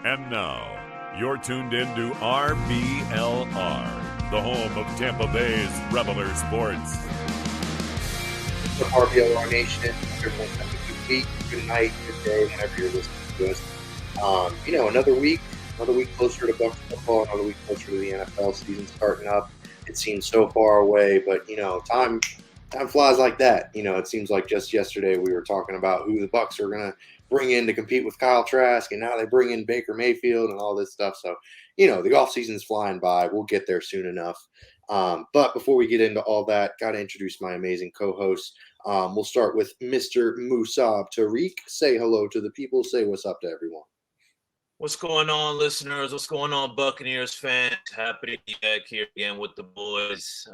And now, you're tuned in to RBLR, the home of Tampa Bay's Reveler Sports. What's up, RBLR Nation? Everyone's having a good week, good night, good day, whenever you're listening to us. Another week closer to Bucs football, another week closer to the NFL season starting up. It seems so far away, but time flies like that. It seems like just yesterday we were talking about who the Bucs are gonna bring in to compete with Kyle Trask, and now they bring in Baker Mayfield and all this stuff. So, the offseason's flying by. We'll get there soon enough. But before we get into all that, got to introduce my amazing co-hosts. We'll start with Mr. Musab Tariq. Say hello to the people. Say what's up to everyone. What's going on, listeners? What's going on, Buccaneers fans? Happy to be back here again with the boys.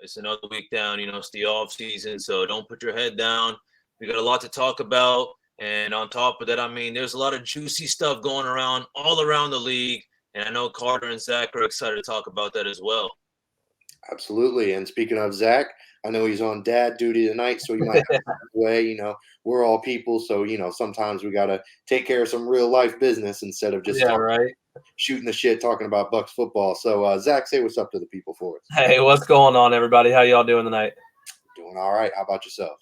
It's another week down. It's the off season, so don't put your head down. We got a lot to talk about, and on top of that, there's a lot of juicy stuff going around all around the league, and I know Carter and Zach are excited to talk about that as well. Absolutely. And speaking of Zach, I know he's on dad duty tonight, so you might have to step away. We're all people, so sometimes we gotta take care of some real life business instead of just shooting the shit talking about Bucs football. So Zach, say what's up to the people for us. Hey, what's going on, everybody? How y'all doing tonight? Doing all right. How about yourself?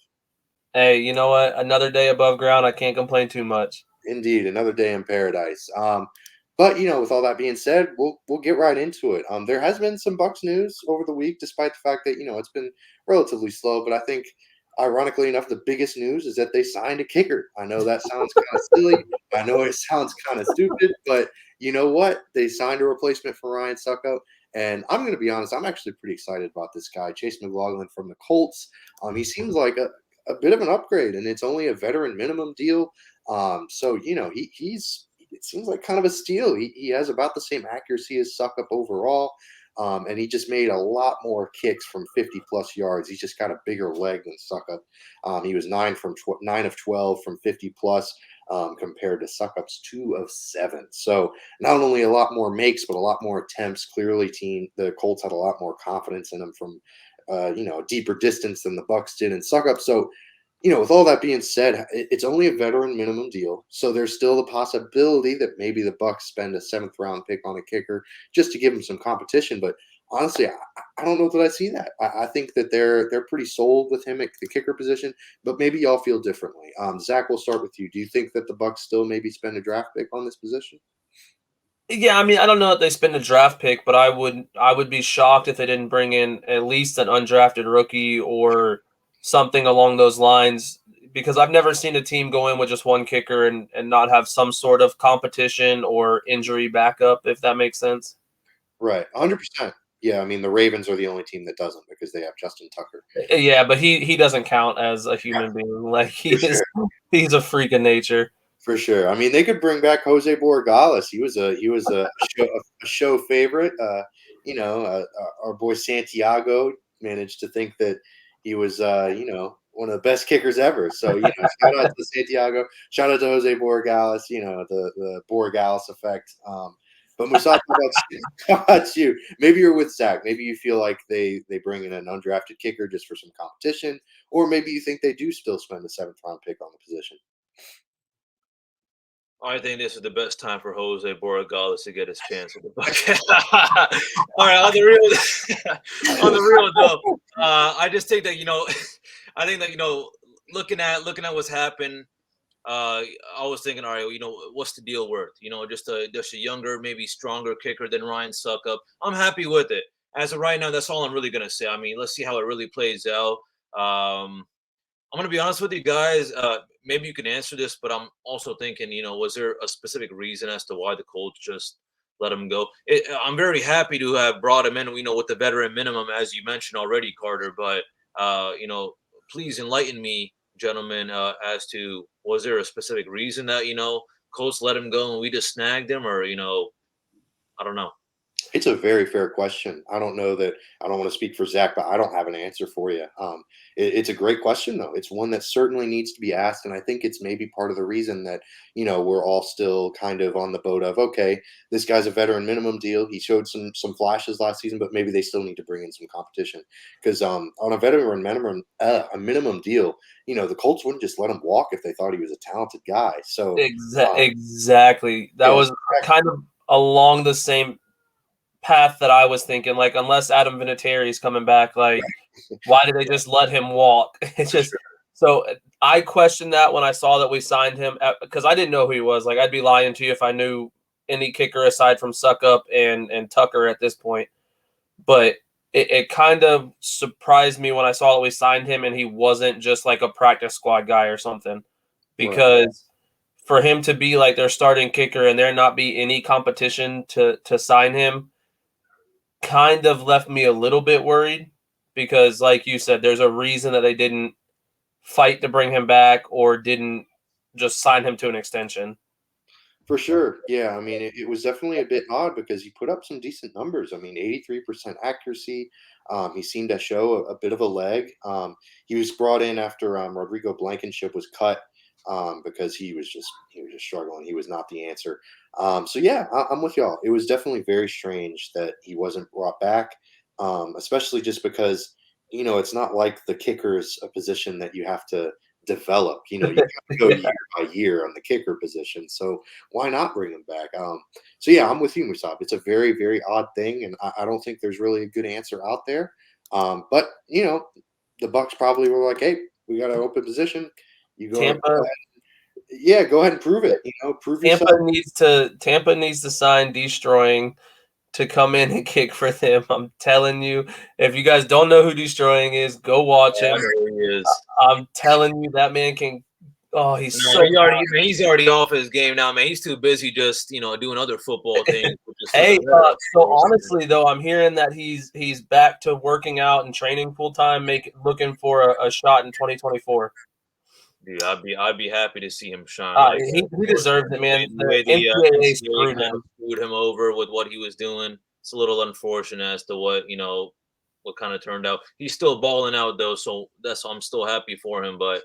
Hey, you know what? Another day above ground. I can't complain too much. Indeed, another day in paradise. But with all that being said, we'll get right into it. There has been some Bucs news over the week, despite the fact that it's been relatively slow. But I think, ironically enough, the biggest news is that they signed a kicker. I know that sounds kind of silly. I know it sounds kind of stupid, but you know what? They signed a replacement for Ryan Suckup. And I'm going to be honest, I'm actually pretty excited about this guy, Chase McLaughlin from the Colts. He seems like a bit of an upgrade, and it's only a veteran minimum deal. So he's it seems like kind of a steal. He has about the same accuracy as Suckup overall, and he just made a lot more kicks from 50-plus yards. He's just got a bigger leg than Suckup. He was 9 of 12 from 50-plus compared to Suckup's 2 of 7. So not only a lot more makes, but a lot more attempts. Clearly, the Colts had a lot more confidence in him from a deeper distance than the Bucs did in Suckup. So with all that being said, it's only a veteran minimum deal, so there's still the possibility that maybe the Bucs spend a 7th round pick on a kicker just to give him some competition. But honestly, I don't know that I see that. I think that they're pretty sold with him at the kicker position, but maybe y'all feel differently. Zach, we'll start with you. Do you think that the Bucs still maybe spend a draft pick on this position? Yeah, I don't know if they spend a draft pick, but I would be shocked if they didn't bring in at least an undrafted rookie or something along those lines, because I've never seen a team go in with just one kicker and not have some sort of competition or injury backup, if that makes sense. Right, 100%. Yeah, the Ravens are the only team that doesn't because they have Justin Tucker. Yeah, but he doesn't count as a human being. Like he's a freak of nature. For sure. They could bring back Jose Borregales. He was a show favorite. Our boy Santiago managed to think that he was one of the best kickers ever. So shout out to Santiago. Shout out to Jose Borregales. The Borregales effect. But Musab, how about you? Maybe you're with Zach. Maybe you feel like they bring in an undrafted kicker just for some competition, or maybe you think they do still spend a 7th round pick on the position. I think this is the best time for Jose Borregales to get his chance at the Bucs. All right, on the real though, I just think that I think that looking at what's happened, I was thinking, all right, what's the deal worth? Just a younger, maybe stronger kicker than Ryan Suckup. I'm happy with it. As of right now, that's all I'm really gonna say. Let's see how it really plays out. I'm going to be honest with you guys. Maybe you can answer this, but I'm also thinking, was there a specific reason as to why the Colts just let him go? I'm very happy to have brought him in, with the veteran minimum, as you mentioned already, Carter. But, please enlighten me, gentlemen, as to was there a specific reason that, Colts let him go and we just snagged him, or, I don't know. It's a very fair question. I don't know that I don't want to speak for Zach, but I don't have an answer for you. It's a great question, though. It's one that certainly needs to be asked, and I think it's maybe part of the reason that we're all still kind of on the boat of okay, this guy's a veteran minimum deal. He showed some flashes last season, but maybe they still need to bring in some competition because on a veteran minimum deal, the Colts wouldn't just let him walk if they thought he was a talented guy. So Exactly. That yes, was kind of along the same path that I was thinking. Like, unless Adam Vinatieri is coming back, like, why did they just let him walk? It's just so I questioned that when I saw that we signed him because I didn't know who he was. Like, I'd be lying to you if I knew any kicker aside from Suckup and Tucker at this point. But it kind of surprised me when I saw that we signed him and he wasn't just like a practice squad guy or something. Because for him to be like their starting kicker and there not be any competition to sign him kind of left me a little bit worried because, like you said, there's a reason that they didn't fight to bring him back or didn't just sign him to an extension. For sure. Yeah. I mean, it was definitely a bit odd because he put up some decent numbers. I mean, 83% accuracy. He seemed to show a bit of a leg. He was brought in after Rodrigo Blankenship was cut because he was just struggling. He was not the answer. So yeah, I'm with y'all. It was definitely very strange that he wasn't brought back, especially just because it's not like the kicker's a position that you have to develop. You have to go year by year on the kicker position. So why not bring him back? So yeah, I'm with you, Musab. It's a very, very odd thing, and I don't think there's really a good answer out there. But the Bucs probably were like, "Hey, we got an open position. You go, Tampa, yeah, go ahead and prove it. Prove yourself." Tampa needs to sign Destroying to come in and kick for them. I'm telling you, if you guys don't know who Destroying is, go watch him. He is. I'm telling you, that man can. Oh, he's he's already off his game now, man. He's too busy just doing other football things. Hey, so honestly though, I'm hearing that he's back to working out and training full time, looking for a shot in 2024. Dude, I'd be happy to see him shine. He deserves it, man. The way The the NCAA NCAA screwed him over with what he was doing. It's a little unfortunate as to what kind of turned out. He's still balling out though, so I'm still happy for him. But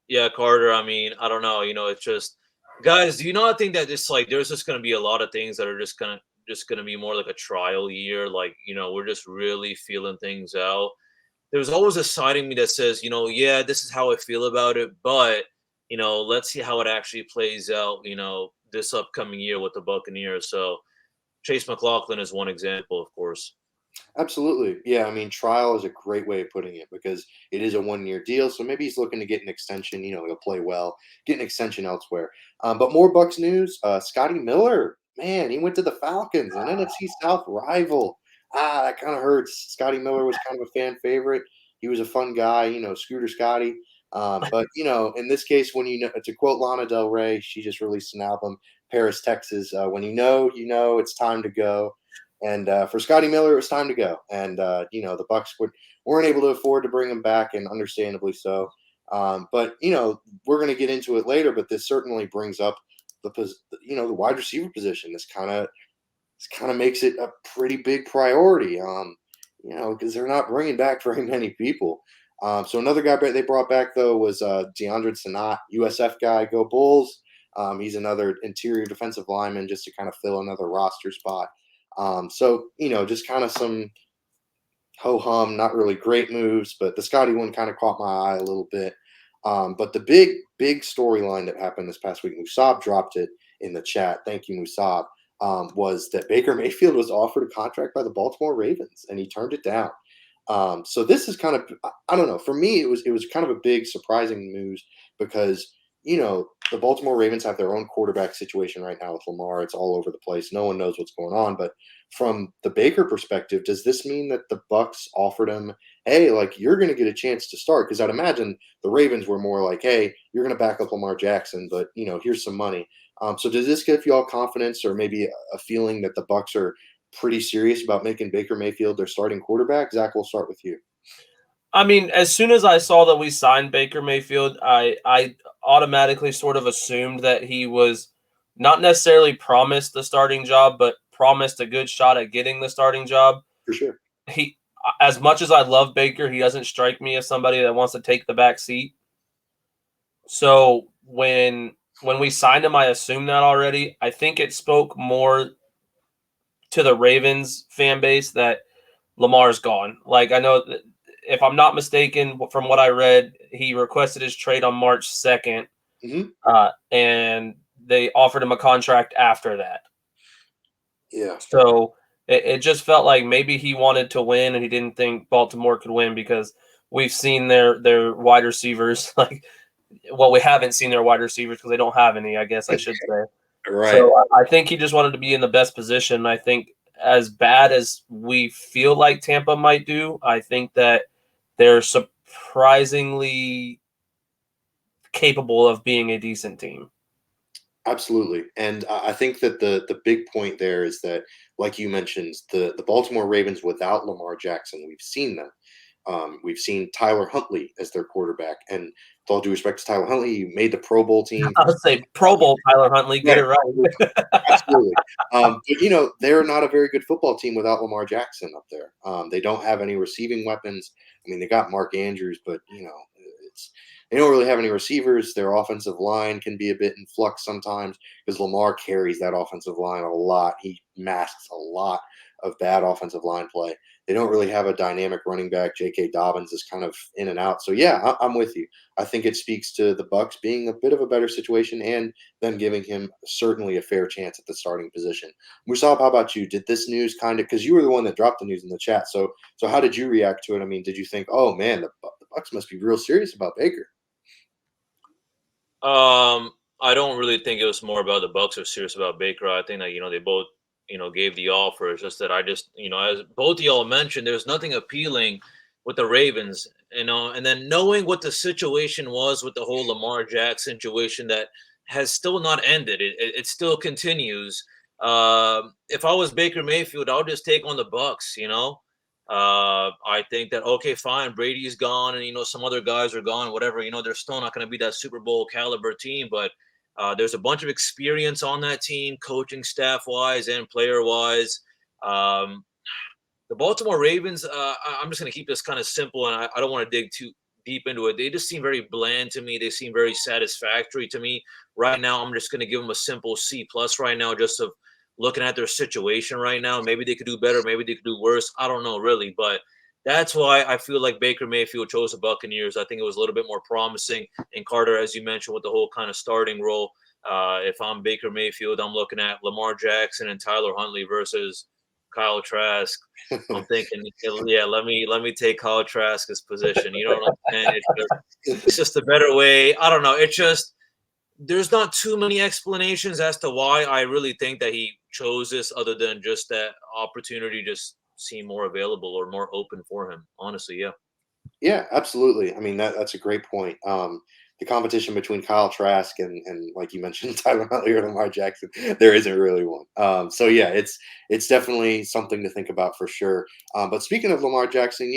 yeah, Carter. I mean, I don't know. It's just guys. Do you not think that it's like there's just going to be a lot of things that are just going to be more like a trial year? Like we're just really feeling things out. There's always a side of me that says, yeah, this is how I feel about it, but let's see how it actually plays out, this upcoming year with the Buccaneers. So Chase McLaughlin is one example, of course. Absolutely. Yeah, I mean, trial is a great way of putting it because it is a 1-year deal. So maybe he's looking to get an extension. He'll play well, get an extension elsewhere. But more Bucs news. Scotty Miller, man, he went to the Falcons, an NFC South rival. That kind of hurts. Scotty Miller was kind of a fan favorite. He was a fun guy, Scooter Scotty. But in this case, when to quote Lana Del Rey, she just released an album, Paris, Texas. When it's time to go. And for Scotty Miller, it was time to go. And the Bucs weren't able to afford to bring him back, and understandably so. But we're going to get into it later. But this certainly brings up the wide receiver position. This kind of makes it a pretty big priority. Because they're not bringing back very many people. So another guy they brought back though was DeAndre Sanat, USF guy. Go Bulls. He's another interior defensive lineman just to kind of fill another roster spot. So just kind of some ho-hum, not really great moves, but the Scotty one kind of caught my eye a little bit. But the big storyline that happened this past week, Musab dropped it in the chat. Thank you, Musab. Was that Baker Mayfield was offered a contract by the Baltimore Ravens and he turned it down. So this is kind of, I don't know, for me, it was kind of a big surprising news because, the Baltimore Ravens have their own quarterback situation right now with Lamar. It's all over the place. No one knows what's going on. But from the Baker perspective, does this mean that the Bucs offered him, hey, like you're going to get a chance to start? Because I'd imagine the Ravens were more like, hey, you're going to back up Lamar Jackson, but here's some money. So does this give you all confidence or maybe a feeling that the Bucs are pretty serious about making Baker Mayfield their starting quarterback? Zach, we'll start with you. I mean, as soon as I saw that we signed Baker Mayfield, I automatically sort of assumed that he was not necessarily promised the starting job, but promised a good shot at getting the starting job. For sure. He, as much as I love Baker, he doesn't strike me as somebody that wants to take the back seat. So when we signed him, I assumed that already. I think it spoke more to the Ravens fan base that Lamar's gone. Like, I know that, if I'm not mistaken, from what I read, he requested his trade on March 2nd, and they offered him a contract after that. Yeah. So it just felt like maybe he wanted to win and he didn't think Baltimore could win, because we've seen their wide receivers we haven't seen their wide receivers because they don't have any, I guess I should say. Right. So I think he just wanted to be in the best position. I think as bad as we feel like Tampa might do, I think that they're surprisingly capable of being a decent team. Absolutely. And I think that the big point there is that, like you mentioned, the Baltimore Ravens without Lamar Jackson, we've seen them. We've seen Tyler Huntley as their quarterback. And with all due respect to Tyler Huntley, he made the Pro Bowl team. I would say Pro Bowl Tyler Huntley. Get it right. Absolutely. But, they're not a very good football team without Lamar Jackson up there. They don't have any receiving weapons. I mean, they got Mark Andrews, but, they don't really have any receivers. Their offensive line can be a bit in flux sometimes because Lamar carries that offensive line a lot. He masks a lot of bad offensive line play. They don't really have a dynamic running back. J.K. Dobbins is kind of in and out. So, yeah, I'm with you. I think it speaks to the Bucs being a bit of a better situation and them giving him certainly a fair chance at the starting position. Musab, how about you? Did this news because you were the one that dropped the news in the chat. So how did you react to it? I mean, did you think, oh, man, the Bucs must be real serious about Baker? I don't really think it was more about the Bucs are serious about Baker. I think that they both gave the offer. It's just that I just as both of y'all mentioned, there's nothing appealing with the Ravens, and then knowing what the situation was with the whole Lamar Jackson situation that has still not ended. It still continues. If I was Baker Mayfield, I would just take on the Bucs. I think that, okay, fine, Brady's gone and some other guys are gone, whatever, they're still not going to be that Super Bowl caliber team, but there's a bunch of experience on that team, coaching staff wise and player wise. The Baltimore Ravens, I'm just going to keep this kind of simple, and I don't want to dig too deep into it. They just seem very bland to me. They seem very satisfactory to me right now. I'm just going to give them a simple C+ right now, just of looking at their situation right now. Maybe they could do better. Maybe they could do worse. I don't know really, but that's why I feel like Baker Mayfield chose the Buccaneers. I think it was a little bit more promising. And Carter, as you mentioned, with the whole kind of starting role, if I'm Baker Mayfield, I'm looking at Lamar Jackson and Tyler Huntley versus Kyle Trask. I'm thinking, yeah, let me take Kyle Trask's position. You know what I'm saying? It's just a better way. I don't know. It's just, there's not too many explanations as to why I really think that he chose this, other than just that opportunity just seemed more available or more open for him. Honestly, yeah. Yeah, absolutely. I mean, that's a great point. The competition between Kyle Trask and like you mentioned, Tyler Huntley or Lamar Jackson, there isn't really one. So yeah, it's definitely something to think about for sure. But speaking of Lamar Jackson,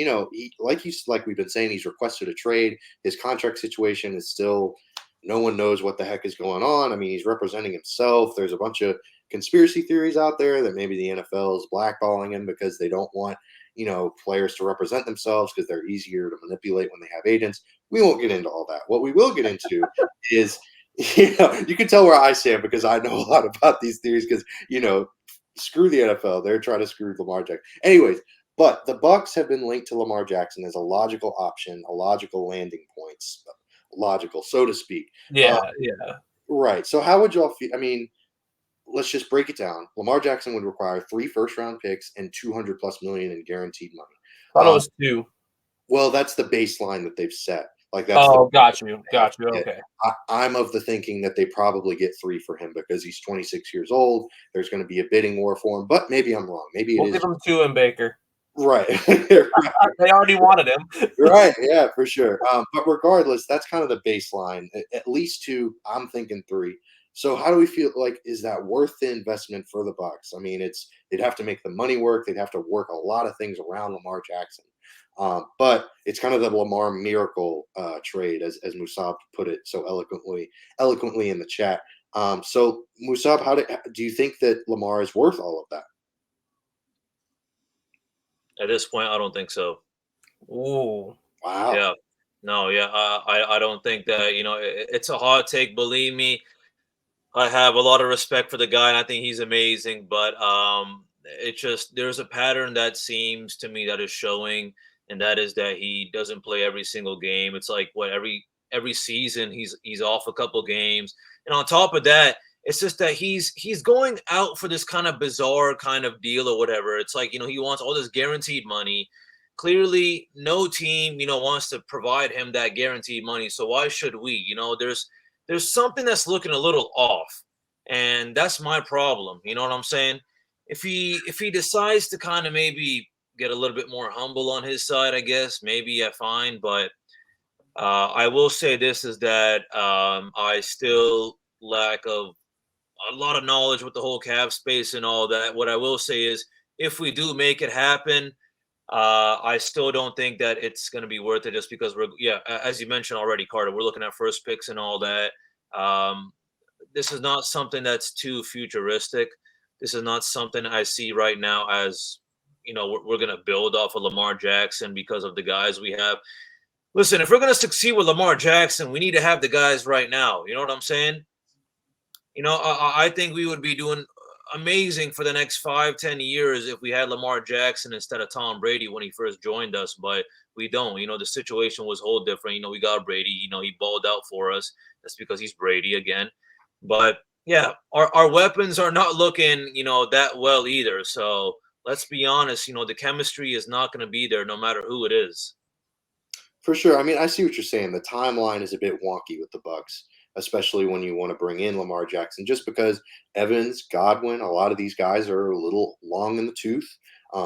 like we've been saying, he's requested a trade. His contract situation is still, no one knows what the heck is going on. I mean, he's representing himself. There's a bunch of conspiracy theories out there that maybe the NFL is blackballing him because they don't want players to represent themselves because they're easier to manipulate when they have agents. We won't get into all that. What we will get into is, you can tell where I stand because I know a lot about these theories because, screw the NFL. They're trying to screw Lamar Jackson. Anyways, but the Bucs have been linked to Lamar Jackson as a logical option, a logical landing points, logical, so to speak. Yeah. Right. So how would y'all feel? I mean, let's just break it down. Lamar Jackson would require 3 first-round picks and $200+ million in guaranteed money. I thought it was 2. Well, that's the baseline that they've set. Like that's. Oh, got you. Okay. I'm of the thinking that they probably get 3 for him because he's 26 years old. There's going to be a bidding war for him, but maybe I'm wrong. Maybe we'll it is. Give him 2 in Baker. Right. They already wanted him. Right. Yeah, for sure. But regardless, that's kind of the baseline. At least 2. I'm thinking 3. So how do we feel? Like, is that worth the investment for the Bucs? I mean, they'd have to make the money work. They'd have to work a lot of things around Lamar Jackson. But it's kind of the Lamar miracle trade, as Musab put it so eloquently in the chat. So Musab, do you think that Lamar is worth all of that? At this point, I don't think so. Ooh. Wow. Yeah. No, yeah. I don't think that, it's a hot take. Believe me, I have a lot of respect for the guy, and I think he's amazing. But it just there's a pattern that seems to me that is showing, and that is that he doesn't play every single game. It's like what every season he's off a couple games, and on top of that, it's just that he's going out for this kind of bizarre kind of deal or whatever. It's like he wants all this guaranteed money. Clearly, no team wants to provide him that guaranteed money. So why should we? There's something that's looking a little off, and that's my problem. You know what I'm saying? If he decides to kind of maybe get a little bit more humble on his side, I guess maybe fine. But I will say this is that I still lack of a lot of knowledge with the whole cap space and all that. What I will say is, if we do make it happen, I still don't think that it's going to be worth it just because as you mentioned already, Carter, we're looking at first picks and all that. Um, this is not something that's too futuristic. This is not something I see right now as, we're going to build off of Lamar Jackson because of the guys we have. Listen, if we're going to succeed with Lamar Jackson, we need to have the guys right now. You know what I'm saying? I think we would be doing amazing for the next 5-10 years if we had Lamar Jackson instead of Tom Brady when he first joined us, but we don't. The situation was whole different. We got Brady. He balled out for us. That's because he's Brady again. But yeah, our weapons are not looking that well either. So let's be honest. The chemistry is not going to be there no matter who it is. For sure. I mean, I see what you're saying. The timeline is a bit wonky with the Bucks, especially when you want to bring in Lamar Jackson, just because Evans, Godwin, a lot of these guys are a little long in the tooth.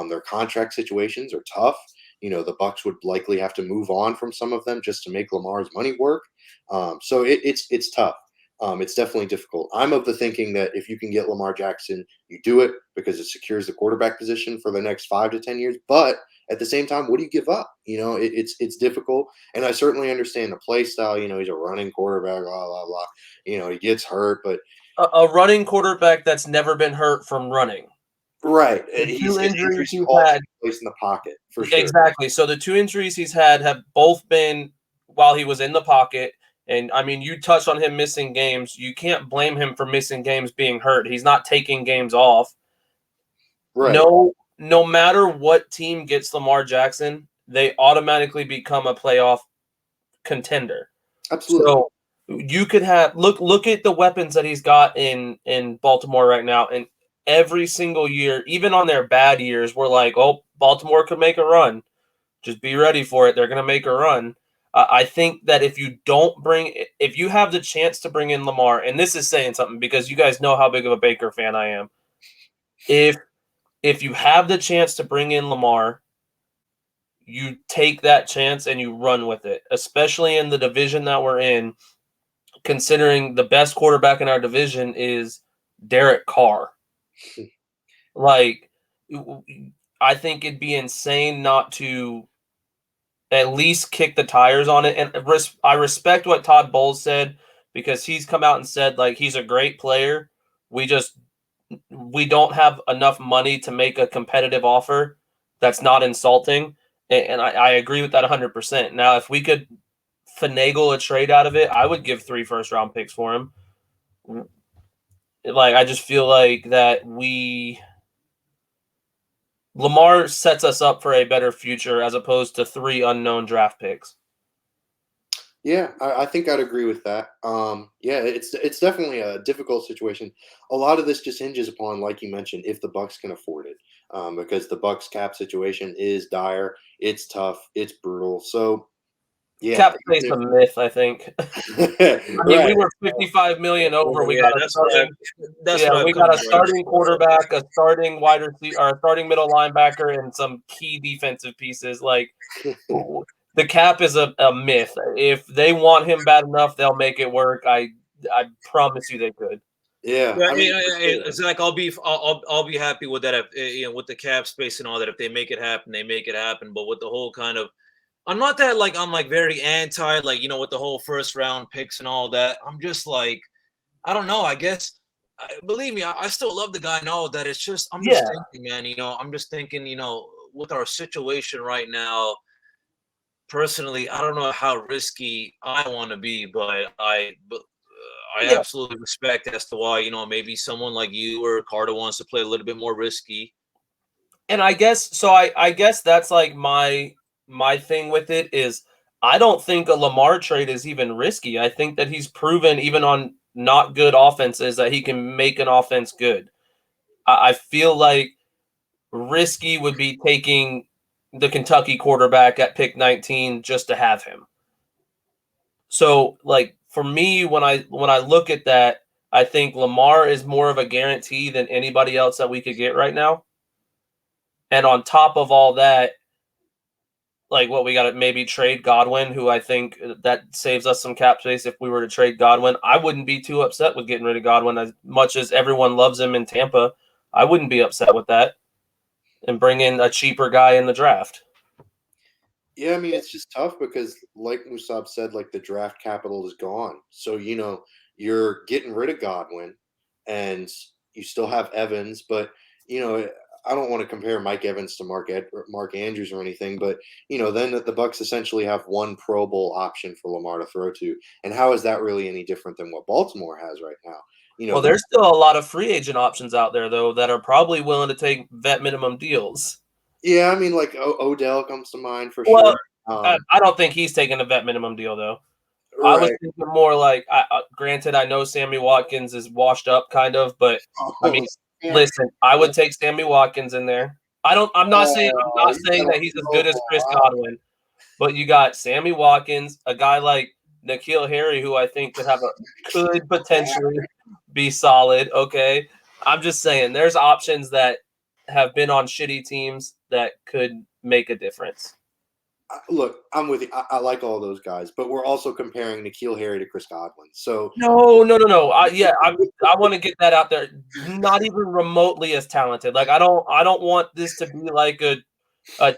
Their contract situations are tough. The Bucks would likely have to move on from some of them just to make Lamar's money work. So it's tough. It's definitely difficult. I'm of the thinking that if you can get Lamar Jackson, you do it because it secures the quarterback position for the next 5 to 10 years. But at the same time, what do you give up? It's difficult, and I certainly understand the play style. He's a running quarterback, blah blah blah. He gets hurt, but A running quarterback that's never been hurt from running. right, The his two injuries injuries he's cost had, him place in the pocket for sure. exactly. So the two injuries he's had have both been while he was in the pocket. And I mean, you touched on him missing games. You can't blame him for missing games being hurt. He's not taking games off. Right. No matter what team gets Lamar Jackson, they automatically become a playoff contender. Absolutely. So you could have look at the weapons that he's got in Baltimore right now, and every single year, even on their bad years, we're like, oh, Baltimore could make a run. Just be ready for it. They're going to make a run. I think that if you have the chance to bring in Lamar, and this is saying something because you guys know how big of a Baker fan I am. If you have the chance to bring in Lamar, you take that chance and you run with it, especially in the division that we're in, considering the best quarterback in our division is Derek Carr. Like, I think it'd be insane not to at least kick the tires on it. And I respect what Todd Bowles said because he's come out and said, like, he's a great player. We don't have enough money to make a competitive offer that's not insulting. And I agree with that 100%. Now, if we could finagle a trade out of it, I would give 3 first-round picks for him. Like, I just feel like that Lamar sets us up for a better future as opposed to 3 unknown draft picks. Yeah, I think I'd agree with that. Yeah, it's definitely a difficult situation. A lot of this just hinges upon, like you mentioned, if the Bucks can afford it, because the Bucks cap situation is dire. It's tough. It's brutal. So, yeah, Cap space a myth, I think. I mean, we were $55 million over. We got a starting quarterback, a starting wide receiver, or a starting middle linebacker, and some key defensive pieces. Like, the cap is a myth. If they want him bad enough, they'll make it work. I promise you they could. Yeah, I mean, it's like I'll be happy with that if with the cap space and all that. If they make it happen, they make it happen. But with the whole kind of, I'm not that like I'm like very anti with the whole first round picks and all that. I'm just like, I don't know. I guess believe me, I still love the guy and all that. It's just I'm just thinking, man. I'm just thinking, with our situation right now, personally, I don't know how risky I want to be, but I Yeah, absolutely respect as to why, maybe someone like you or Carter wants to play a little bit more risky. and I guess so. I guess that's like my thing with it is I don't think a Lamar trade is even risky. I think that he's proven even on not good offenses that he can make an offense good. I feel like risky would be taking the Kentucky quarterback at pick 19 just to have him. So like for me when I look at that, I think Lamar is more of a guarantee than anybody else that we could get right now. And on top of all that, like what we got to maybe trade Godwin, who I think that saves us some cap space if we were to trade Godwin. I wouldn't be too upset with getting rid of Godwin as much as everyone loves him in Tampa. I wouldn't be upset with that and bring in a cheaper guy in the draft. Yeah, I mean, it's just tough because, like Musab said, like the draft capital is gone. So, you're getting rid of Godwin and you still have Evans, but, I don't want to compare Mike Evans to Mark Andrews or anything, but, then the Bucs essentially have one Pro Bowl option for Lamar to throw to. And how is that really any different than what Baltimore has right now? Well, there's still a lot of free agent options out there, though, that are probably willing to take vet minimum deals. Yeah, I mean, like Odell comes to mind for Well, sure. I don't think he's taking a vet minimum deal, though. I was Right. thinking more like, granted, I know Sammy Watkins is washed up, kind of, but I mean, Oh, listen, I would take Sammy Watkins in there. I'm not saying you got that a he's as Pro good as Bowl Chris option. Godwin, but you got Sammy Watkins, a guy like N'Keal Harry, who I think could potentially be solid. Okay, I'm just saying, there's options that have been on shitty teams that could make a difference. Look, I'm with you. I like all those guys, but we're also comparing N'Keal Harry to Chris Godwin. So No. I want to get that out there. Not even remotely as talented. Like I don't want this to be like a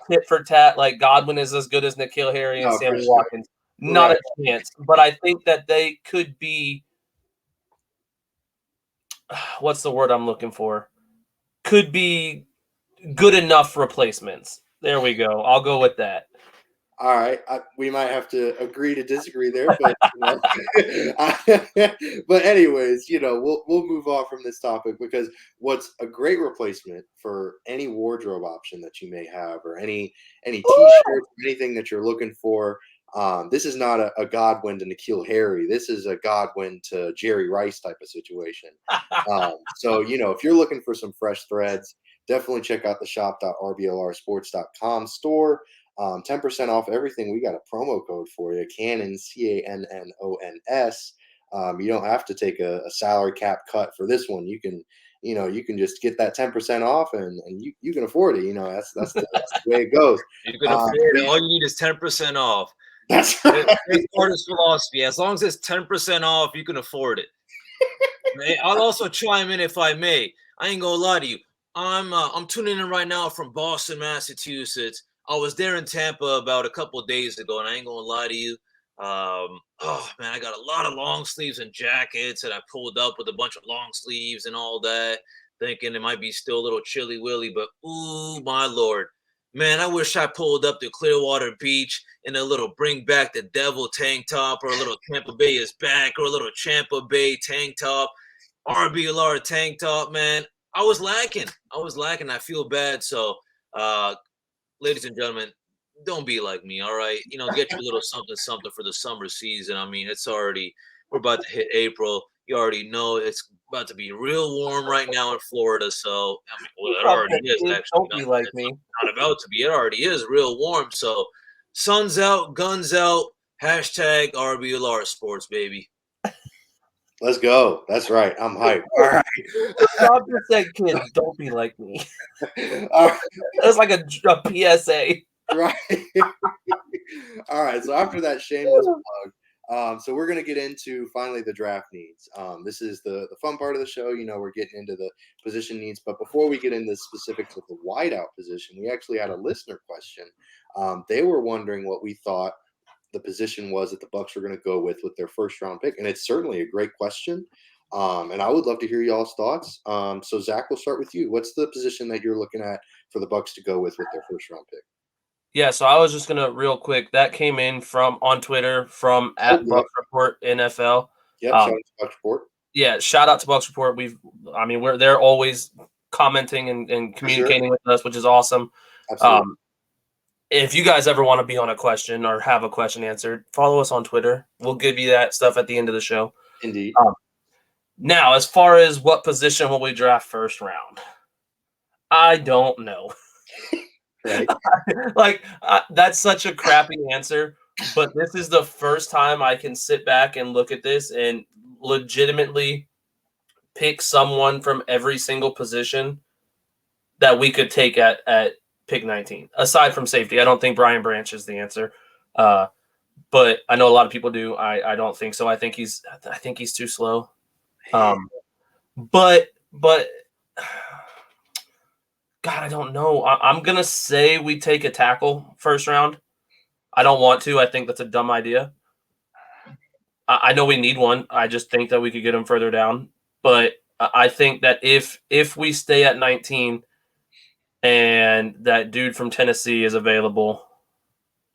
tit for tat. Like Godwin is as good as N'Keal Harry and no, for Sammy sure. Watkins. Not Right. a chance. But I think that they could be. What's the word I'm looking for? Could be good enough replacements. There we go. I'll go with that. All right. We might have to agree to disagree there, but but anyways, we'll move on from this topic because what's a great replacement for any wardrobe option that you may have or any t-shirts, anything that you're looking for. This is not a Godwin to N'Keal Harry. This is a Godwin to Jerry Rice type of situation. So, if you're looking for some fresh threads, definitely check out the shop.rblrsports.com store. 10% off everything. We got a promo code for you, Cannon, CANNONS. You don't have to take a salary cap cut for this one. You can just get that 10% off and you can afford it. That's the way it goes. You can afford it. All you need is 10% off. That's right. It's part of philosophy. As long as it's 10% off, you can afford it. I'll also chime in if I may. I ain't gonna lie to you. I'm tuning in right now from Boston, Massachusetts. I was there in Tampa about a couple of days ago, and I ain't gonna lie to you. Oh man, I got a lot of long sleeves and jackets, and I pulled up with a bunch of long sleeves and all that, thinking it might be still a little chilly willy, but ooh, my lord, man, I wish I pulled up to Clearwater Beach in a little Bring Back the Devil tank top, or a little Tampa Bay is back, or a little Tampa Bay tank top, RBLR tank top, man. I was lacking. I feel bad. So, ladies and gentlemen, don't be like me, all right? Get your little something for the summer season. I mean, we're about to hit April. You already know it's about to be real warm right now in Florida. So, I mean, well, it already is actually. Don't be like me. Not about to be. It already is real warm. So, sun's out, guns out. Hashtag RBLR sports, baby. Let's go. That's right. I'm hyped. All right. Rob just said, "Kids, don't be like me." All right. That's like a PSA. Right. All right. So after that shameless plug, so we're going to get into finally the draft needs. This is the fun part of the show. We're getting into the position needs. But before we get into the specifics of the wideout position, we actually had a listener question. They were wondering what we thought the position was that the Bucs were going to go with their first round pick. And it's certainly a great question. And I would love to hear y'all's thoughts. So Zach, we'll start with you. What's the position that you're looking at for the Bucs to go with their first round pick? Yeah, so I was just gonna real quick. That came in from on Twitter from at Yep. Bucs Report NFL. Yep. Shout out to Bucs Report. Yeah, shout out to Bucs Report. They're always commenting and communicating with us, which is awesome. Absolutely. If you guys ever want to be on a question or have a question answered, follow us on Twitter. We'll give you that stuff at the end of the show. Indeed. Now, as far as what position will we draft first round, I don't know. Right. That's such a crappy answer, but this is the first time I can sit back and look at this and legitimately pick someone from every single position that we could take at pick 19. Aside from safety, I don't think Brian Branch is the answer, but I know a lot of people do. I don't think so. I think he's too slow. But God, I don't know. I'm gonna say we take a tackle first round. I don't want to. I think that's a dumb idea. I know we need one. I just think that we could get him further down. But I think that if we stay at 19 and that dude from Tennessee is available,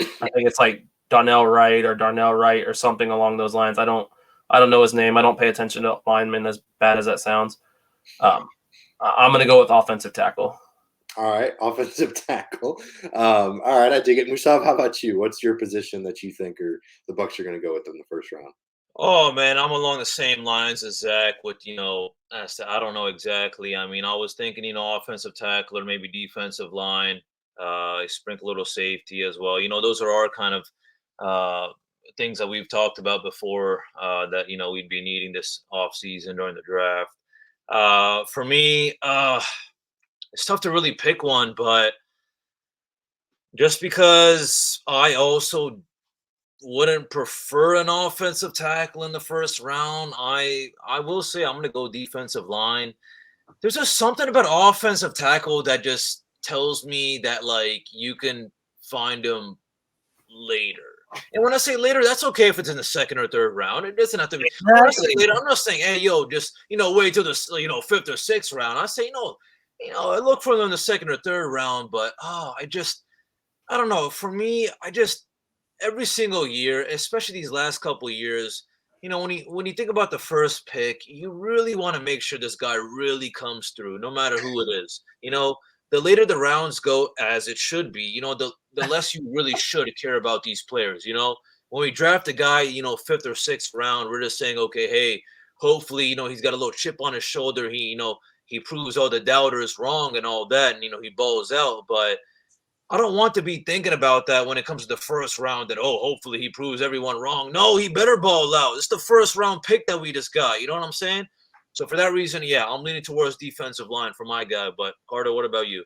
I think it's like Darnell Wright or something along those lines. I don't know his name. I don't pay attention to linemen, as bad as that sounds. I'm going to go with offensive tackle. All right, offensive tackle. All right, I dig it. Musab, how about you? What's your position that you think the Bucs are going to go with in the first round? Oh man, I'm along the same lines as Zach. With I don't know exactly. I mean, I was thinking, offensive tackle or maybe defensive line. Sprinkle a little safety as well. Those are our kind of things that we've talked about before. That we'd be needing this offseason during the draft. For me, it's tough to really pick one, but just because I also wouldn't prefer an offensive tackle in the first round, I will say I'm going to go defensive line. There's just something about offensive tackle that just tells me that you can find them later. And when I say later, that's okay if it's in the second or third round. It doesn't have to be. When I say later, I'm not saying, hey, just wait till the fifth or sixth round. I say I look for them in the second or third round, but I don't know. For me, every single year, especially these last couple of years, when you think about the first pick, you really want to make sure this guy really comes through, no matter who it is. The later the rounds go, as it should be, the less you really should care about these players. When we draft a guy, fifth or sixth round, we're just saying, okay, hey, hopefully, he's got a little chip on his shoulder. He proves all the doubters wrong and all that, and he balls out. But I don't want to be thinking about that when it comes to the first round, that, hopefully he proves everyone wrong. No, he better ball out. It's the first round pick that we just got. You know what I'm saying? So for that reason, yeah, I'm leaning towards defensive line for my guy. But Carter, what about you?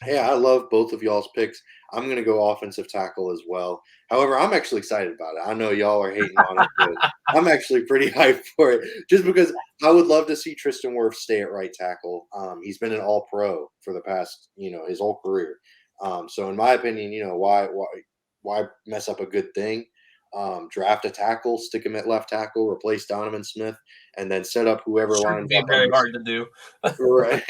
Hey, I love both of y'all's picks. I'm going to go offensive tackle as well. However, I'm actually excited about it. I know y'all are hating on it, but I'm actually pretty hyped for it, just because I would love to see Tristan Wirfs stay at right tackle. He's been an all-pro for the past, his whole career. So in my opinion, why mess up a good thing? Draft a tackle, stick him at left tackle, replace Donovan Smith, and then set up whoever lines be up. Very hard to do. Right,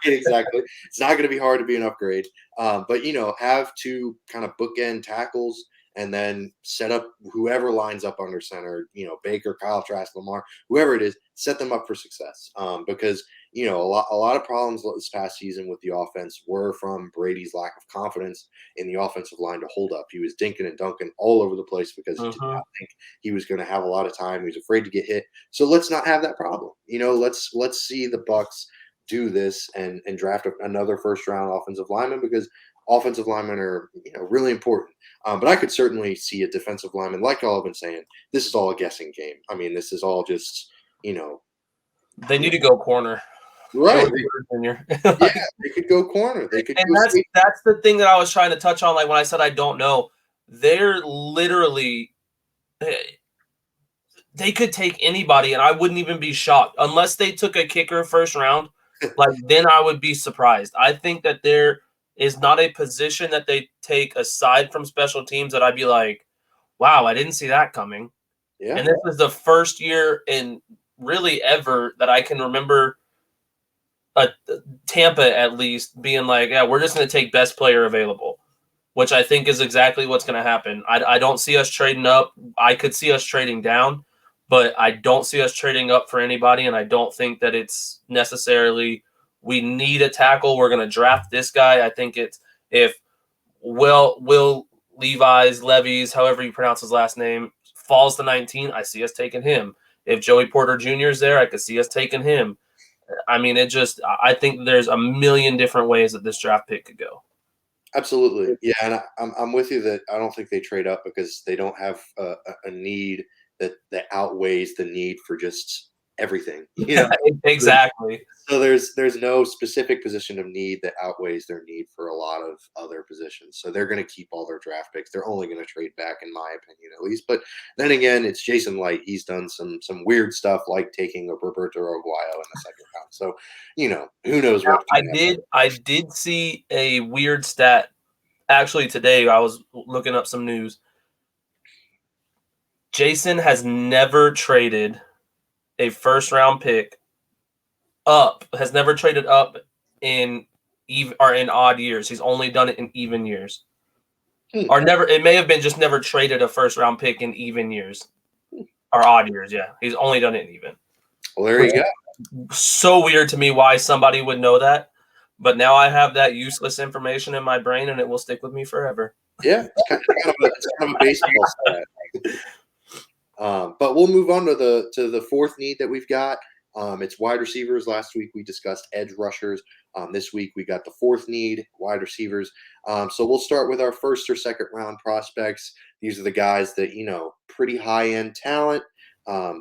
exactly. It's not going to be hard to be an upgrade, but have two kind of bookend tackles, and then set up whoever lines up under center. Baker, Kyle Trask, Lamar, whoever it is, set them up for success. Because a lot of problems this past season with the offense were from Brady's lack of confidence in the offensive line to hold up. He was dinking and dunking all over the place because he did not think he was going to have a lot of time. He was afraid to get hit. So let's not have that problem. Let's see the Bucs do this and draft another first round offensive lineman, because offensive linemen are really important. But I could certainly see a defensive lineman, like y'all have been saying. This is all a guessing game. I mean, this is all just They need to go corner. Right. Yeah, they could go corner. They could. And that's the thing that I was trying to touch on. Like when I said I don't know, they're literally they could take anybody, and I wouldn't even be shocked unless they took a kicker first round. Then I would be surprised. I think that there is not a position that they take aside from special teams that I'd be like, wow, I didn't see that coming. Yeah. And this is the first year in really ever that I can remember Tampa at least being like, yeah, we're just going to take best player available, which I think is exactly what's going to happen. I don't see us trading up. I could see us trading down, but I don't see us trading up for anybody, and I don't think that it's necessarily we need a tackle. We're going to draft this guy. I think it's if Will Levy's, however you pronounce his last name, falls to 19, I see us taking him. If Joey Porter Jr. is there, I could see us taking him. I mean, I think there's a million different ways that this draft pick could go. Absolutely. Yeah, and I'm with you that I don't think they trade up because they don't have a need that outweighs the need for just everything. Exactly. So there's no specific position of need that outweighs their need for a lot of other positions. So they're going to keep all their draft picks. They're only going to trade back, in my opinion, at least. But then again, it's Jason Light. He's done some weird stuff, like taking a Roberto Aguayo in the second round. So who knows what? I did see a weird stat. Actually, today I was looking up some news. Jason has never traded a first-round pick up. Has never traded up in odd years. He's only done it in even years. Or never. It may have been just never traded a first-round pick in even years or odd years. Yeah, he's only done it in even. Well, there you go. So weird to me why somebody would know that, but now I have that useless information in my brain, and it will stick with me forever. Yeah, it's kind of a baseball stat. But we'll move on to the fourth need that we've got. It's wide receivers. Last week we discussed edge rushers. This week we got the fourth need, wide receivers. So we'll start with our first or second round prospects. These are the guys that, pretty high end talent.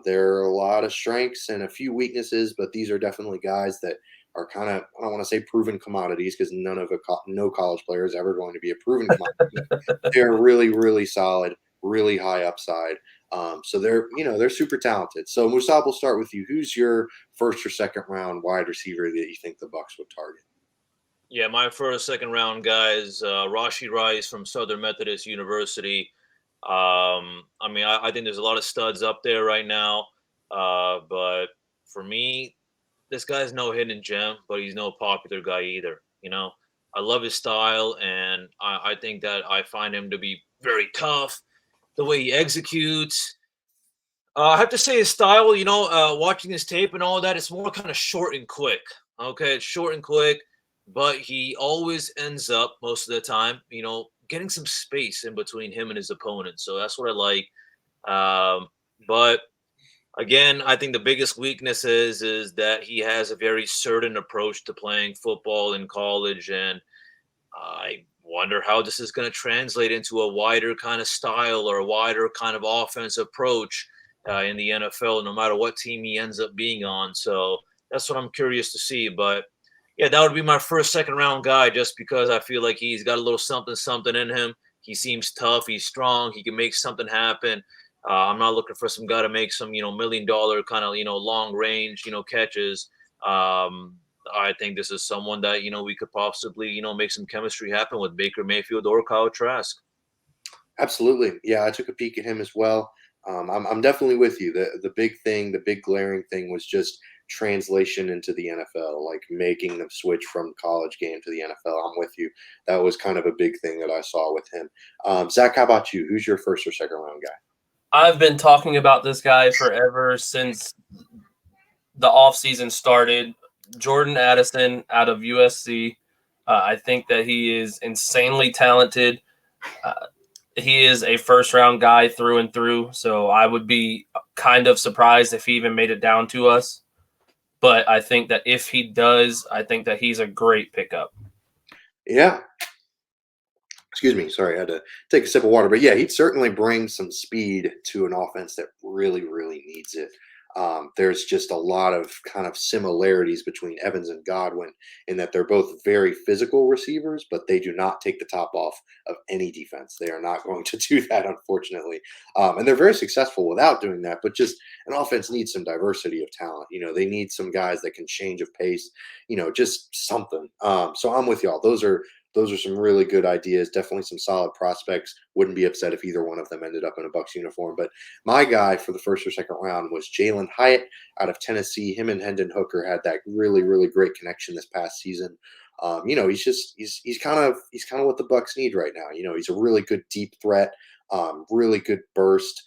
There are a lot of strengths and a few weaknesses, but these are definitely guys that are kind of, I don't want to say proven commodities because no college player is ever going to be a proven commodity. They're really, really solid, really high upside. So they're super talented. So Musab, we'll start with you. Who's your first or second round wide receiver that you think the Bucs would target? Yeah, my first, second round guy is Rashee Rice from Southern Methodist University. I think there's a lot of studs up there right now. But for me, this guy's no hidden gem, but he's no popular guy either. I love his style, and I think that I find him to be very tough. The way he executes. I have to say his style, watching his tape and all that, it's more kind of short and quick. Okay, it's short and quick, but he always ends up, most of the time, getting some space in between him and his opponent. So that's what I like. But again, I think the biggest weakness is that he has a very certain approach to playing football in college, and I wonder how this is going to translate into a wider kind of style or a wider kind of offense approach in the NFL, no matter what team he ends up being on. So that's what I'm curious to see. But yeah, that would be my first, second round guy, just because I feel like he's got a little something in him. He seems tough. He's strong. He can make something happen. I'm not looking for some guy to make some, $1 million kind of, long range, catches. I think this is someone that, we could possibly, make some chemistry happen with Baker Mayfield or Kyle Trask. Absolutely. Yeah, I took a peek at him as well. I'm definitely with you. The big glaring thing was just translation into the NFL, like making the switch from college game to the NFL. I'm with you. That was kind of a big thing that I saw with him. Zach, how about you? Who's your first or second round guy? I've been talking about this guy forever since the offseason started. Jordan Addison out of USC. I think that he is insanely talented. He is a first-round guy through and through, so I would be kind of surprised if he even made it down to us. But I think that if he does, I think that he's a great pickup. Yeah. Excuse me. Sorry, I had to take a sip of water. But yeah, he'd certainly bring some speed to an offense that really, really needs it. There's just a lot of kind of similarities between Evans and Godwin in that they're both very physical receivers, but they do not take the top off of any defense. They are not going to do that, unfortunately. And they're very successful without doing that, but just an offense needs some diversity of talent. They need some guys that can change of pace, just something. So I'm with y'all. Those are those are some really good ideas. Definitely some solid prospects. Wouldn't be upset if either one of them ended up in a Bucs uniform. But my guy for the first or second round was Jalen Hyatt out of Tennessee. Him and Hendon Hooker had that really, really great connection this past season. He's kind of what the Bucs need right now. He's a really good deep threat, really good burst.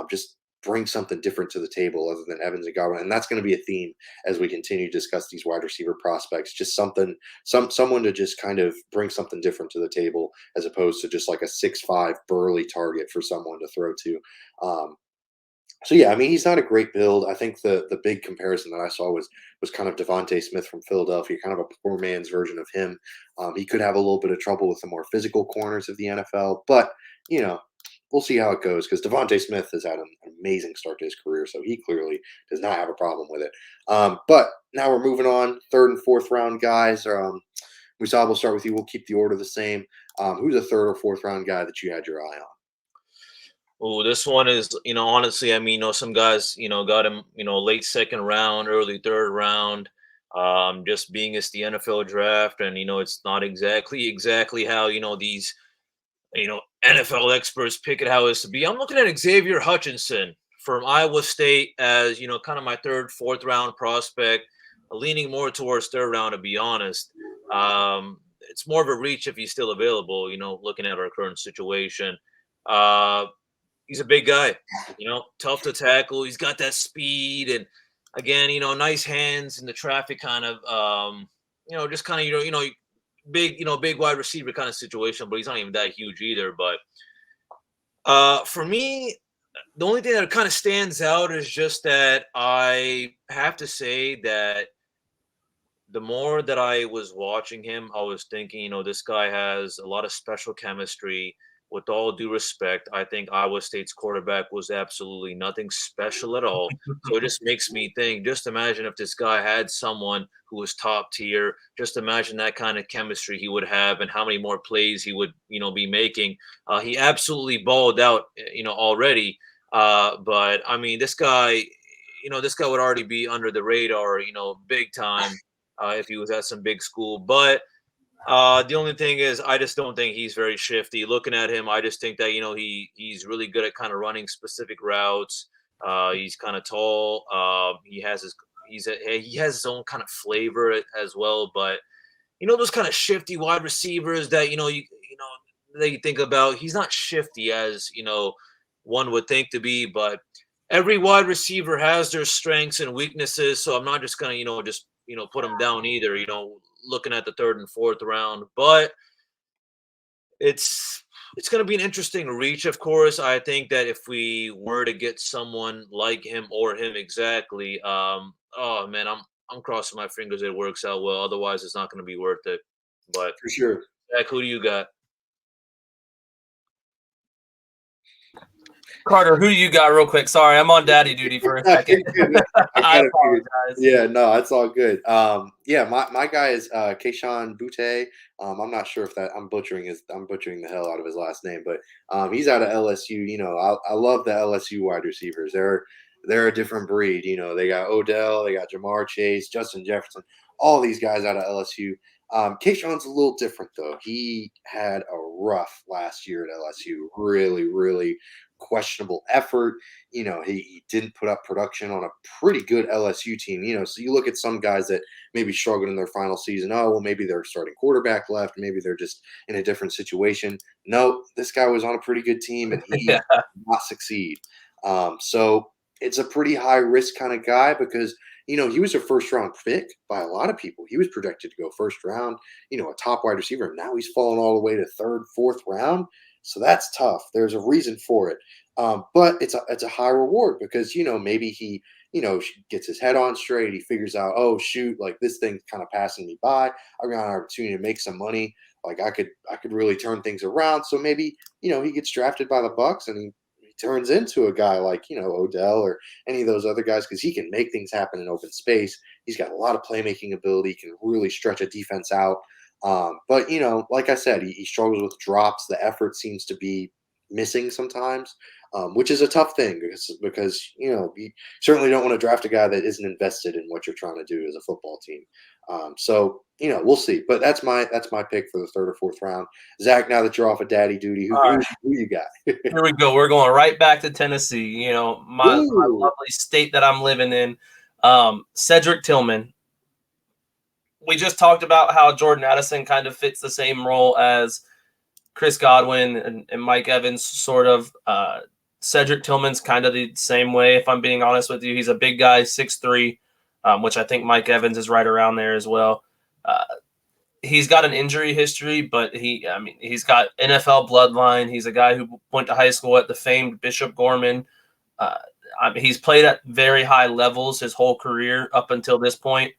Just bring something different to the table other than Evans and Godwin, and that's going to be a theme as we continue to discuss these wide receiver prospects. Just someone to just kind of bring something different to the table, as opposed to just like a 6'5" burly target for someone to throw to. So yeah, I mean, he's not a great build. I think the big comparison that I saw was kind of Devontae Smith from Philadelphia, kind of a poor man's version of him. He could have a little bit of trouble with the more physical corners of the NFL, but we'll see how it goes, because Devontae Smith has had an amazing start to his career, so he clearly does not have a problem with it. But now we're moving on, third and fourth round guys. Musab, we'll start with you. We'll keep the order the same. Who's a third or fourth round guy that you had your eye on? Oh, this one is, honestly, I mean, some guys, got him, late second round, early third round. Just being it's the NFL draft, and it's not exactly how these NFL experts pick it how it's to be. I'm looking at Xavier Hutchinson from Iowa State as kind of my third, fourth round prospect, leaning more towards third round, to be honest. It's more of a reach if he's still available. Looking at our current situation. He's a big guy, tough to tackle. He's got that speed, and again, nice hands in the traffic kind of, just kind of, big wide receiver kind of situation, but he's not even that huge either. But for me, the only thing that kind of stands out is just that I have to say that the more that I was watching him, I was thinking, this guy has a lot of special chemistry. With all due respect, I think Iowa State's quarterback was absolutely nothing special at all. So it just makes me think, just imagine if this guy had someone who was top tier. Just imagine that kind of chemistry he would have and how many more plays he would, be making. He absolutely balled out, already. But I mean, this guy would already be under the radar, big time if he was at some big school. But the only thing is, I just don't think he's very shifty. Looking at him, I just think that he's really good at kind of running specific routes. He's kind of tall. He has his own kind of flavor as well. But those kind of shifty wide receivers that that you think about, he's not shifty as one would think to be. But every wide receiver has their strengths and weaknesses. So I'm not just gonna put him down either. Looking at the third and fourth round, but it's going to be an interesting reach. Of course, I think that if we were to get someone like him or him exactly, oh man, I'm crossing my fingers it works out well. Otherwise, it's not going to be worth it. But For sure. Zach, who do you got? Carter, who do you got real quick? Sorry, I'm on daddy duty for a second. I apologize. Yeah, no, it's all good. My guy is Keyshawn Butte. I'm not sure if I'm butchering the hell out of his last name, but he's out of LSU. I love the LSU wide receivers. They're a different breed. They got Odell, they got Jamar Chase, Justin Jefferson, all these guys out of LSU. Keyshawn's a little different though. He had a rough last year at LSU. Really, really questionable effort. He didn't put up production on a pretty good LSU team. So you look at some guys that maybe struggled in their final season. Oh, well, maybe their starting quarterback left. Maybe they're just in a different situation. No, this guy was on a pretty good team and he did not succeed. So it's a pretty high risk kind of guy because he was a first round pick by a lot of people. He was projected to go first round, a top wide receiver. Now he's fallen all the way to third, fourth round. So that's tough. There's a reason for it. But it's a high reward because, maybe he, gets his head on straight. He figures out, oh, shoot, like this thing's kind of passing me by. I got an opportunity to make some money. Like I could really turn things around. So maybe, he gets drafted by the Bucs and he turns into a guy like, Odell or any of those other guys because he can make things happen in open space. He's got a lot of playmaking ability, can really stretch a defense out. But, like I said, he struggles with drops. The effort seems to be missing sometimes. which is a tough thing because you certainly don't want to draft a guy that isn't invested in what you're trying to do as a football team. So we'll see. But that's my pick for the third or fourth round. Zach, now that you're off of daddy duty, who you got? Here we go. We're going right back to Tennessee. My lovely state that I'm living in. Cedric Tillman. We just talked about how Jordan Addison kind of fits the same role as Chris Godwin and Mike Evans, sort of. Cedric Tillman's kind of the same way, if I'm being honest with you. He's a big guy, 6'3", which I think Mike Evans is right around there as well. He's got an injury history, but he's got NFL bloodline. He's a guy who went to high school at the famed Bishop Gorman. He's played at very high levels his whole career up until this point.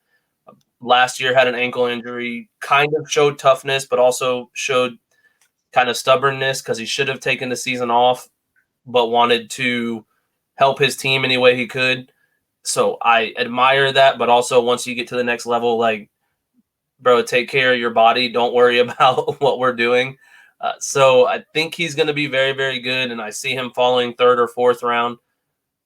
Last year had an ankle injury, kind of showed toughness, but also showed kind of stubbornness because he should have taken the season off, but wanted to help his team any way he could. So I admire that, but also once you get to the next level, like, bro, take care of your body. Don't worry about what we're doing. So I think he's going to be very, very good, and I see him falling third or fourth round.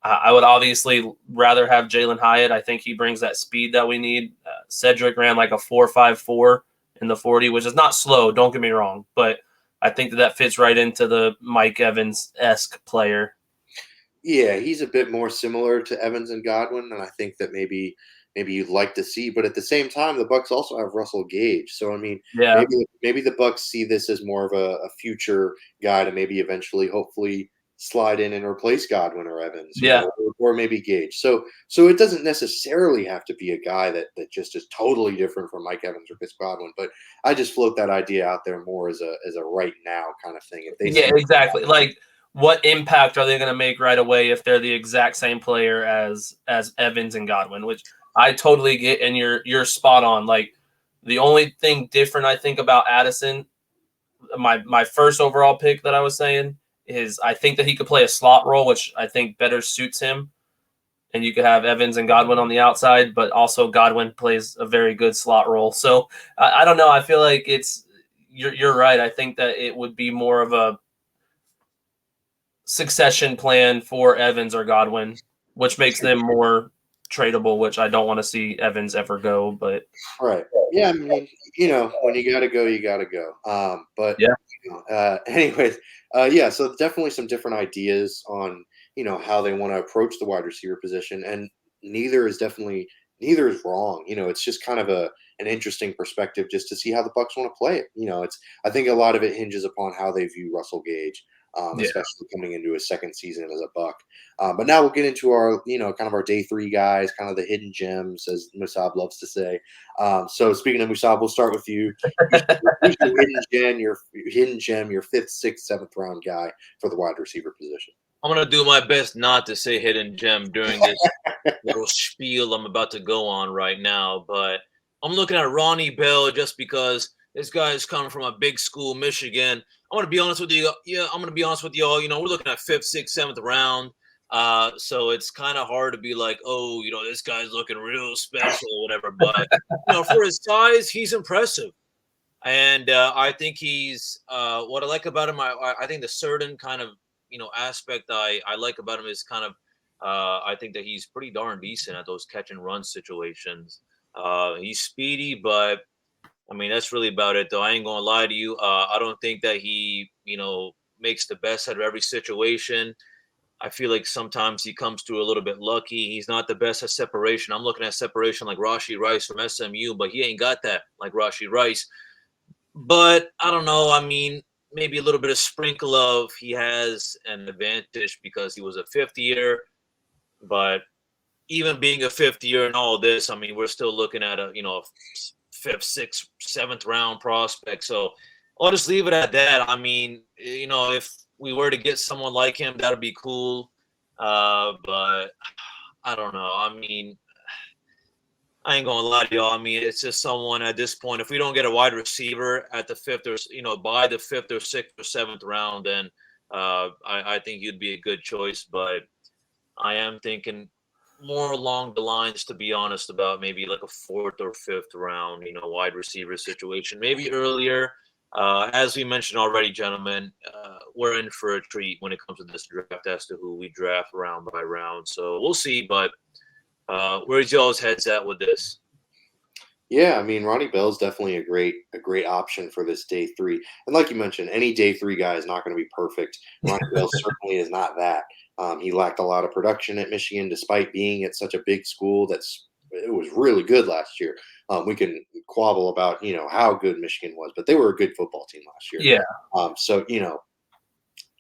I would obviously rather have Jalen Hyatt. I think he brings that speed that we need. Cedric ran like a 4.54 in the 40, which is not slow, don't get me wrong, but I think that fits right into the Mike Evans-esque player. Yeah, he's a bit more similar to Evans and Godwin, and I think that maybe you'd like to see. But at the same time, the Bucs also have Russell Gage, so I mean, maybe the Bucs see this as more of a future guy to maybe eventually, hopefully, slide in and replace Godwin or Evans, or maybe Gage. So it doesn't necessarily have to be a guy that just is totally different from Mike Evans or Chris Godwin. But I just float that idea out there more as a right now kind of thing. If they exactly. Like, what impact are they going to make right away if they're the exact same player as Evans and Godwin? Which I totally get, and you're spot on. Like, the only thing different I think about Addison, my first overall pick that I was saying, is I think that he could play a slot role, which I think better suits him. And you could have Evans and Godwin on the outside, but also Godwin plays a very good slot role. So I don't know. I feel like you're right. I think that it would be more of a succession plan for Evans or Godwin, which makes them more tradable, which I don't want to see Evans ever go. But right. Yeah, I mean, when you gotta go, you gotta go. But yeah. Anyways, so definitely some different ideas on how they want to approach the wide receiver position, and neither is wrong. It's just kind of an interesting perspective just to see how the Bucs want to play it. I think a lot of it hinges upon how they view Russell Gage. Especially coming into his second season as a Buck. But now we'll get into our, kind of our day three guys, kind of the hidden gems, as Musab loves to say. So speaking of Musab, we'll start with you. Who's your hidden gem, your fifth, sixth, seventh round guy for the wide receiver position? I'm going to do my best not to say hidden gem during this little spiel I'm about to go on right now. But I'm looking at Ronnie Bell just because this guy is coming from a big school, Michigan. I'm going to be honest with you. Yeah, I'm going to be honest with y'all. We're looking at fifth, sixth, seventh round. So it's kind of hard to be like, oh, this guy's looking real special or whatever. But, for his size, he's impressive. And I think he's what I like about him. I think the certain kind of, aspect I like about him is kind of I think that he's pretty darn decent at those catch and run situations. He's speedy, but I mean, that's really about it, though. I ain't going to lie to you. I don't think that he, makes the best out of every situation. I feel like sometimes he comes through a little bit lucky. He's not the best at separation. I'm looking at separation like Rashee Rice from SMU, but he ain't got that like Rashee Rice. But I don't know. I mean, maybe a little bit of sprinkle of he has an advantage because he was a fifth year. But even being a fifth year and all this, I mean, we're still looking at a fifth, sixth, seventh round prospect. So I'll just leave it at that. I mean, if we were to get someone like him, that would be cool. But I don't know. I mean, I ain't gonna lie to y'all. I mean, it's just someone at this point. If we don't get a wide receiver at the fifth or by the fifth or sixth or seventh round, then I think he'd be a good choice. But I am thinking more along the lines, to be honest, about maybe like a fourth or fifth round, wide receiver situation. Maybe earlier. As we mentioned already, gentlemen, we're in for a treat when it comes to this draft as to who we draft round by round. So we'll see. But where's y'all's heads at with this? Yeah, I mean, Ronnie Bell's definitely a great option for this day 3. And like you mentioned, any day 3 guy is not going to be perfect. Ronnie Bell certainly is not that. He lacked a lot of production at Michigan, despite being at such a big school. It was really good last year. We can quabble about how good Michigan was, but they were a good football team last year. Yeah. So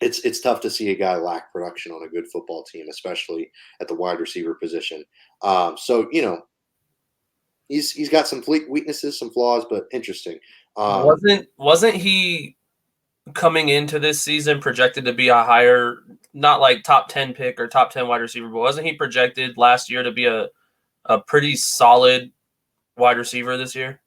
it's tough to see a guy lack production on a good football team, especially at the wide receiver position. So he's got some weaknesses, some flaws, but interesting. Wasn't he coming into this season projected to be a higher, not like top 10 pick or top 10 wide receiver, but wasn't he projected last year to be a pretty solid wide receiver this year?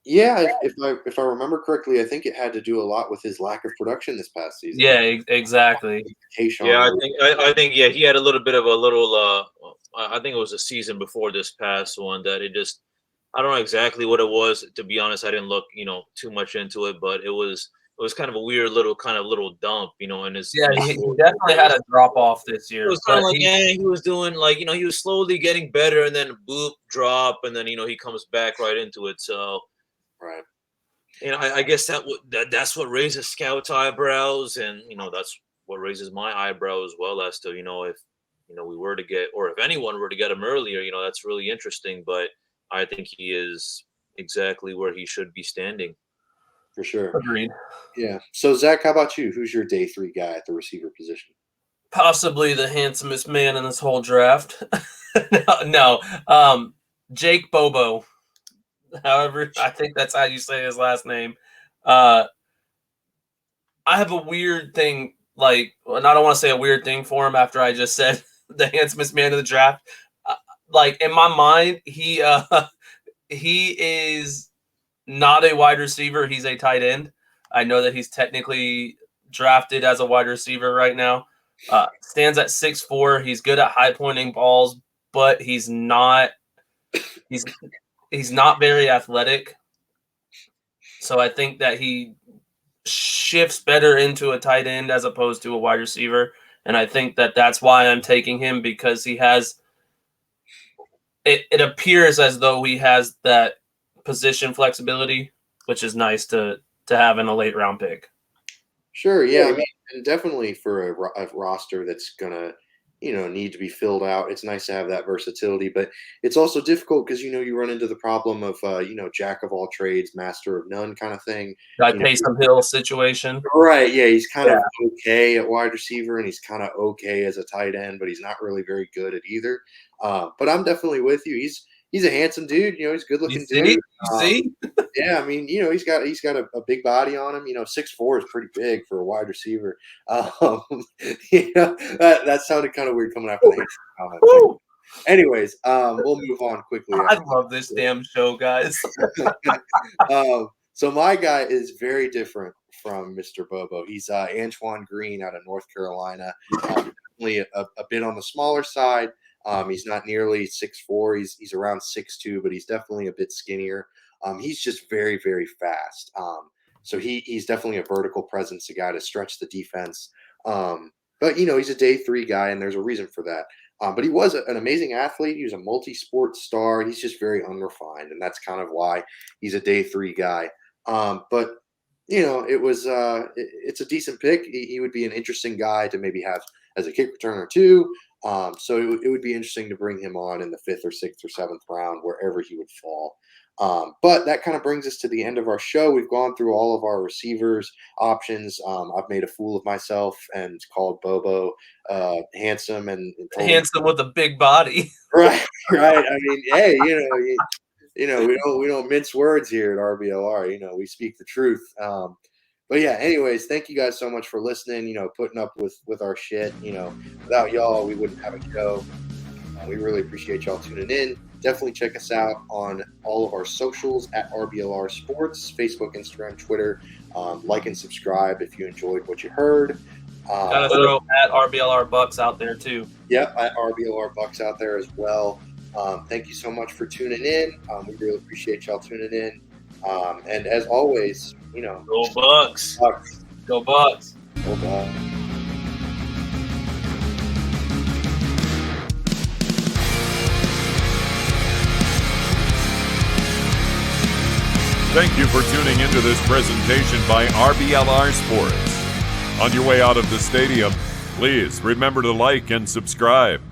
Yeah, if I remember correctly, I think it had to do a lot with his lack of production this past season. Yeah, exactly. Yeah, I think he had a little bit of I think it was a season before this past one that it just, I don't know exactly what it was. To be honest, I didn't look too much into it, but it was kind of a weird little dump, in his. Yeah, he definitely had a drop off this year. It was kind of like he was doing he was slowly getting better, and then boop, drop, and then he comes back right into it. So, right. I guess that's what raises scouts' eyebrows, and that's what raises my eyebrow as well as to if we were to get, or if anyone were to get him earlier, that's really interesting. But I think he is exactly where he should be standing. For sure. Agreed. Yeah. So, Zach, how about you? Who's your day 3 guy at the receiver position? Possibly the handsomest man in this whole draft. No. Jake Bobo. However, I think that's how you say his last name. I have a weird thing, and I don't want to say a weird thing for him after I just said the handsomest man in the draft. In my mind, he is not a wide receiver. He's a tight end. I know that he's technically drafted as a wide receiver right now. Stands at 6'4". He's good at high pointing balls, but he's not very athletic. So I think that he shifts better into a tight end as opposed to a wide receiver. And I think that that's why I'm taking him, because he has it appears as though he has that position flexibility, which is nice to have in a late round pick. Sure. Yeah. I mean, and definitely for a roster that's going to, need to be filled out. It's nice to have that versatility, but it's also difficult because, you run into the problem of, jack of all trades, master of none kind of thing. Taysom Hill situation. Right. Yeah. He's kind of okay at wide receiver, and he's kind of okay as a tight end, but he's not really very good at either. But I'm definitely with you. He's a handsome dude. He's a good looking dude. You see? Yeah, I mean, he's got a big body on him. 6'4" is pretty big for a wide receiver. That sounded kind of weird coming after the comment. Anyways, we'll move on quickly. I love this damn show, guys. So my guy is very different from Mr. Bobo. He's Antoine Green out of North Carolina. Definitely a bit on the smaller side. He's not nearly 6'4". He's around 6'2", but he's definitely a bit skinnier. He's just very, very fast. So he's definitely a vertical presence, a guy to stretch the defense. But he's a day 3 guy, and there's a reason for that. But he was an amazing athlete. He was a multi-sport star. He's just very unrefined, and that's kind of why he's a day 3 guy. But it's a decent pick. He would be an interesting guy to maybe have as a kick returner too. So it would be interesting to bring him on in the 5th or 6th or 7th round, wherever he would fall. But that kind of brings us to the end of our show. We've gone through all of our receivers options. I've made a fool of myself and called Bobo handsome and handsome with a big body. Right. I mean, hey, we don't mince words here at RBLR. We speak the truth. But yeah, anyways, thank you guys so much for listening, putting up with our shit. Without y'all, we wouldn't have a show. We really appreciate y'all tuning in. Definitely check us out on all of our socials at RBLR Sports, Facebook, Instagram, Twitter. Like and subscribe if you enjoyed what you heard. Gotta throw at RBLR Bucs out there too. Yep, at RBLR Bucs out there as well. Thank you so much for tuning in. We really appreciate y'all tuning in. And as always, Go Bucs. Bucs. Go Bucs. Go Bucs. Thank you for tuning into this presentation by RBLR Sports. On your way out of the stadium, please remember to like and subscribe.